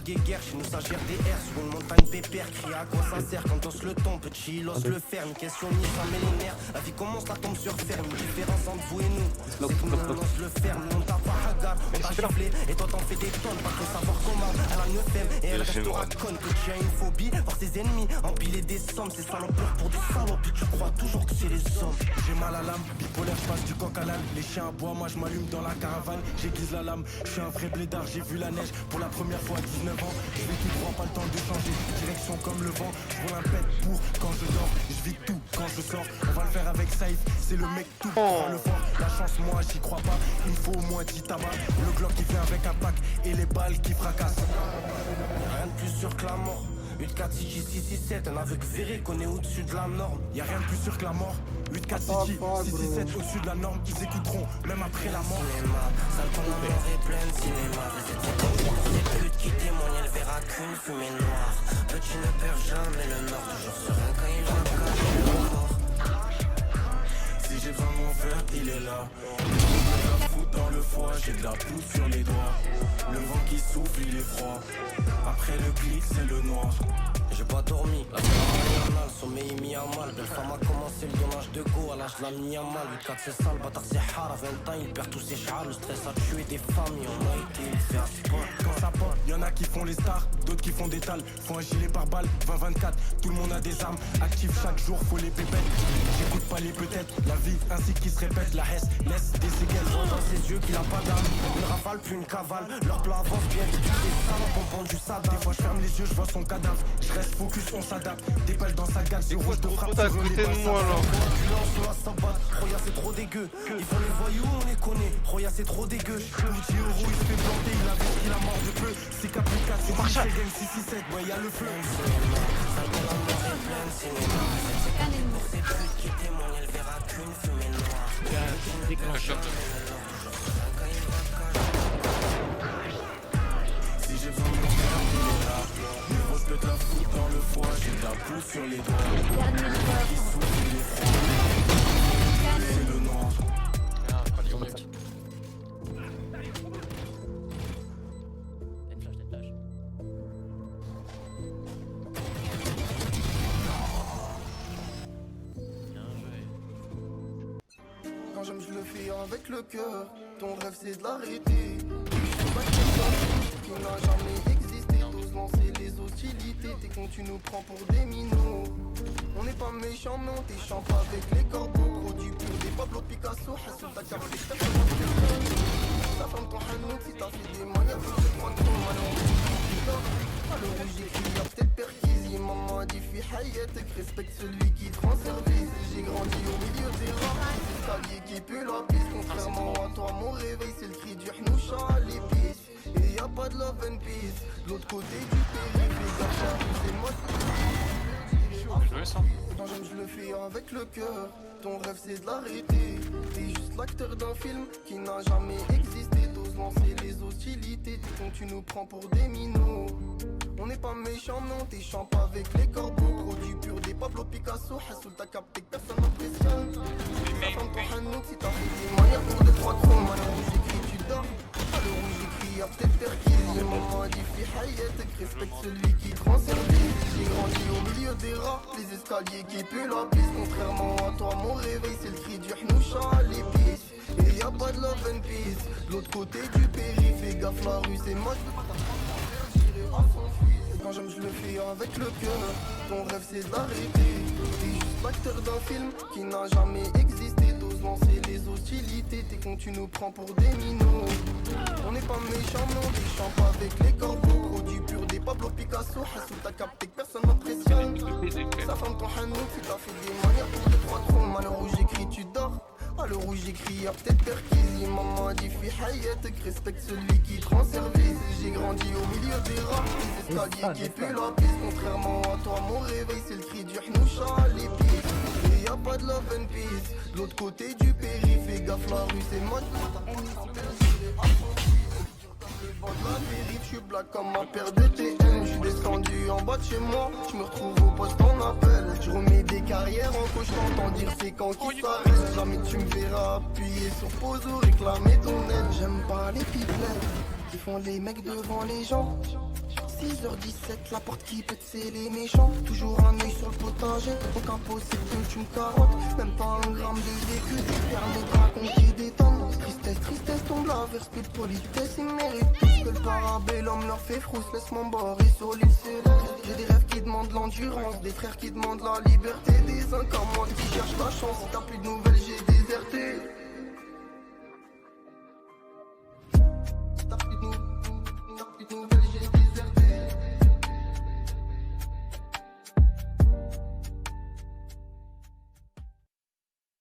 guéguerre, chez nous ça gère des airs sur une montagne pépère. Crie à quoi ça sert quand on se le tombe, petit il ose le faire. Une question ni ça met les nerfs. La vie commence, la tombe sur ferme. Une différence entre vous et nous, c'est que nous on ose le faire. Nous on t'a pas hagar, on t'a giflé. Et toi t'en fais des tonnes, pas que savoir comment. Elle a 9 M et elle restera conne. Que tu as une phobie, voir ses ennemis, empiler des sommes. C'est salopeur pour des salopes, puis tu crois toujours que c'est les hommes. J'ai mal à l'âme, bipolaire, je passe du coq à l'âne. Les chiens aboient, moi je m'allume dans la caravane. J'aiguise la lame, je suis un vrai blédard. J'ai vu la neige pour la première fois à 19 ans. Je vais tout droit, pas le temps de changer. Direction comme le vent, je roule un pet pour quand je dors. Je vis tout quand je sors. On va le faire avec Saïf, c'est le mec tout pour le fort. La chance, moi j'y crois pas. Il me faut au moins 10 tabac. Le Glock qui vient avec un pack et les balles qui fracassent. Rien de plus sûr que la mort. 8-4 CG 667, un aveugle verré qu'on est au-dessus de la norme. Y'a rien de plus sûr que la mort. 8-4 CG 667 au-dessus de la norme. Ils écouteront même après la mort. Cinéma, sale ton amour est plein de cinéma. Les putes qui témoignent, elle verra qu'une fumée noire. Petit ne perd jamais le nord, toujours serein quand il va cacher le mort. Si j'ai besoin de mon frère, il est là. La fout dans le foie, j'ai de la pousse sur les doigts. Le vent qui souffle, il est froid. Après le clic, c'est le noir. J'ai pas dormi, la le sommeil mis à mal. Belle femme a commencé le donnage de go, à l'âge de la mis à mal. 8-4 c'est sale, bâtard c'est hard. À 20 ans, il perd tous ses chars. Le stress a tué des familles, on a été fait à sport. Quand ça pop, y'en a qui font les stars, d'autres qui font des tales. Font un gilet par balle, 20-24. Tout le monde a des armes, actifs chaque jour, faut les pépettes. J'écoute pas les peut-être, la vie ainsi qui se répète. La hesse laisse des séquelles, voit dans ses yeux qu'il a pas d'âme. Une rafale plus une cavale, leur plat avance bien vite. Des salopes on prend du sable. Des fois je ferme les yeux, je vois son cadavre. Je reste focus, on s'adapte. Des balles dans sa gale, c'est rouge de frappe. à côté de moi là. Roya c'est trop dégueu. Ils font les voyous, on les connaît. Roya c'est trop dégueu. Pour 10 euros, il se fait planter. Il a vu qu'il a mort de peu. C'est K4, c'est Marshall. 667, ouais, y'a le feu. Pour ces putes qui témoignent, elle verra qu'une fumée noire. Si j'ai besoin de mon frère, il est là. Mais gros, je peux te la foutre dans le foie. J'ai de la pousse sur les doigts. Qui souffle, il est froid. C'est le noir. Quand j'aime, je le fais avec le cœur. Ton rêve, c'est de l'arrêter. Qui n'a jamais existé. T'oses lancer les hostilités. T'es con, tu nous prends pour des minots. On n'est pas méchants, mais on t'échampe avec les corbeaux. Produits purs des Pablo Picasso. Hassoul ta carte, c'est ta femme, ton hanouk. Si t'as fait des manières, je crois que ton malheur. À le rouge, j'écris, y'a peut-être perquise. Maman a dit, fille hayetek, respecte celui qui te rend service. J'ai grandi au milieu des rats. Escalier qui pue la piste. Contrairement à toi, mon réveil, c'est le cri du hnoucha à l'épice. Et y'a pas de love and peace. L'autre côté du périph', c'est moi. Quand j'aime, je le fais avec le cœur. Ton rêve, c'est de l'arrêter. T'es juste l'acteur d'un film qui n'a jamais existé. T'oses lancer les hostilités. T'es con, tu nous prends pour des minots. On n'est pas méchants, mais on t'échampe avec les corbeaux. Produits purs des Pablo Picasso. Hassoul t'as capté que personne n'impressionne. Ta femme, ton hanouk, si t'as fait des manières pour 2-3 trop. Maintenant j'écris, tu dors. À le rouge, j'écris, y'a peut-être perquise. Maman a dit, fille hayetek, respecte celui qui te rend service. J'ai grandi au milieu des rats. Les escaliers qui puent la piste. Contrairement à toi, mon réveil, c'est le cri du hnoucha à l'épice. Et y'a pas de love and peace. L'autre côté du périph', fais gaffe, la rue, c'est moche. Quand j'aime, je le fais avec le cœur. Ton rêve, c'est d'arrêter. T'es juste l'acteur d'un film qui n'a jamais existé. T'oses lancer les hostilités. T'es con, tu nous prends pour des minots. On n'est pas méchants, mais on déchampe avec les corbeaux. Produits purs des Pablo Picasso. Hassoul t'as capté que personne m'impressionne. Sa femme, ton hanouk, si t'as fait des manières pour 2-3 trop. Malheur où j'écris, tu dors. À le rouge, j'écris, y'a peut-être perquise. Maman a dit, fille hayetek, respecte celui qui te rend service. J'ai grandi au milieu des rats. Les escaliers qui puent la piste. Contrairement à toi, mon réveil, c'est le cri du hnoucha à l'épice. Et y'a pas de love and peace. L'autre côté du périph', fais gaffe, la rue, c'est mode. La vérité, je suis black comme ma paire de TN. Je suis descendu en bas de chez moi. Je me retrouve au poste en appel. Je remets des carrières en coach. T'entends dire c'est quand qui s'arrête. Jamais tu me verras appuyer sur pause ou réclamer ton aide. J'aime pas les pipelettes qui font les mecs devant les gens. Si 6h17, la porte qui pète, c'est les méchants. Toujours un œil sur le potager, donc impossible que tu me carottes. Même pas un gramme de vécu, tu permets de raconter des tonnes. Tristesse, tombe la verse, plus de politesse, ils méritent tous que le parabellum leur fait frousse. Laisse mon bord et sur l'île céleste. J'ai des rêves qui demandent l'endurance, des frères qui demandent la liberté. Des uns comme moi qui cherchent la chance, si t'as plus de nouvelles, j'ai déserté.